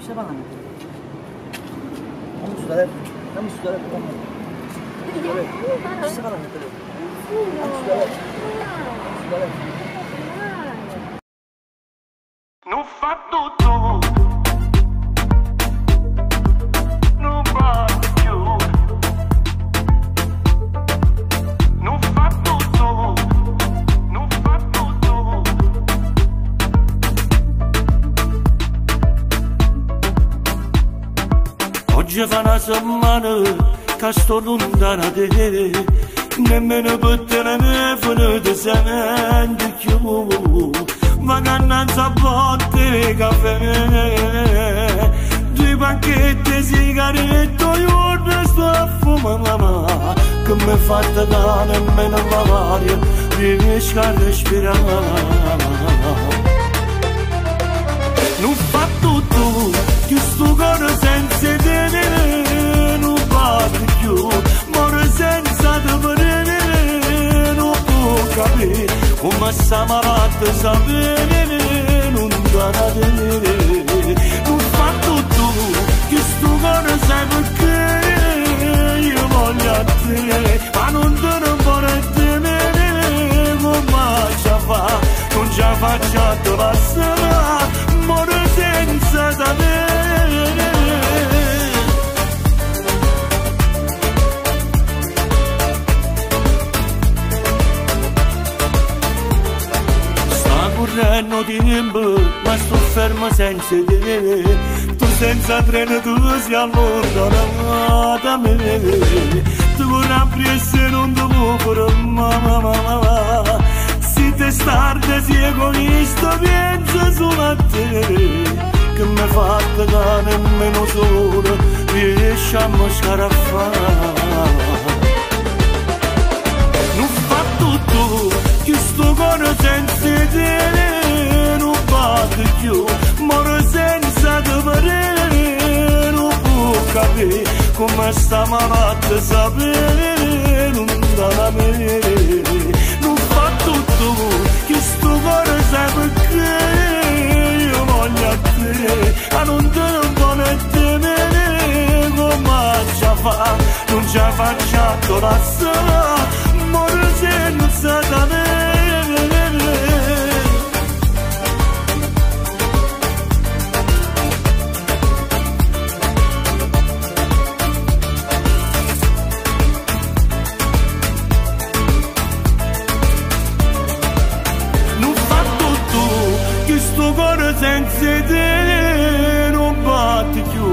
Stai parlando? Dammi su da letto. Dammi su da letto. Stai parlando? Dammi su da letto. Su da letto. Non fa tutto, non va più, non fa tutto, non fa tutto. Oggi fa una settimana che sto lontano da te, nemmeno per telefono ti senti più. Vacanza a botte caffè, due banchette sigarette, io resto a fumare, che mi è fatta da nemmeno l'aria, riesco a respirare. Non fa tutto, che sto cuore senza te, non batte più, muore senza te vedere, non può capire. Come stiamo fatta sapere, non da vedere. Non fa tutto, che sto cuore sai perché io voglio a te, ma non te ne vuole temere. Come ci fa, non ci faccio a te passare, muore senza sapere. Correndo tempo, ma sto fermo senza te. Tu senza treno, tu si allontana da me. Tu con appresso non ti puoi mamma. Se te starde si egoista, pensa solo a te. Che mi ha fatto da nemmeno solo, riesciamo a scarafare. Non fa tutto, che sto cuore senza te non batte più, muore senza te vedere, non può capire. Come stiamo fatta sapere, non da me. Non fa tutto, che sto cuore sai perché io voglio a te, ma non te ne vuole temere. Come ci fa, non ci faccio la sola, muore senza te. Senza te non batte più,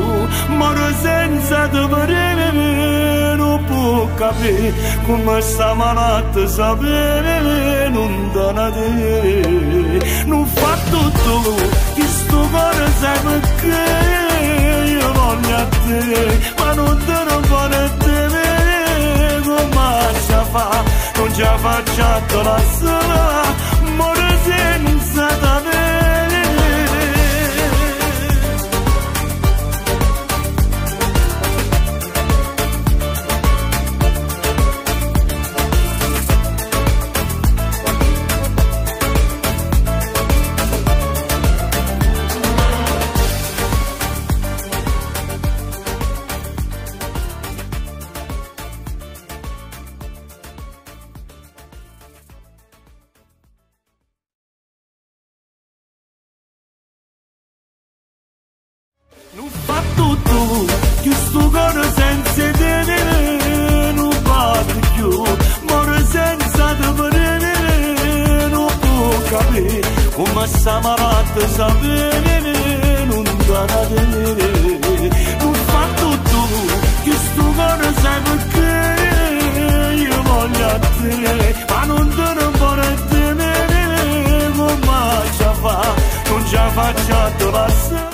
muore senza te vedere, non può capire. Come stiamo fatta sapere, non da te. Non fa tutto, che sto cuore sai perché io voglio a te, ma non te ne vuole temere. Come ci fa, non ci faccio la sola, muore senza te. Non fa tutto, che sto cuore senza te non batte più, muore senza te vedere, non può capire. Come stiamo fatta sapere, non da te. Non fa tutto, che sto cuore sai perché io voglio a te, ma non te ne vuole temere. Come ci fa, non ci faccio a te passare.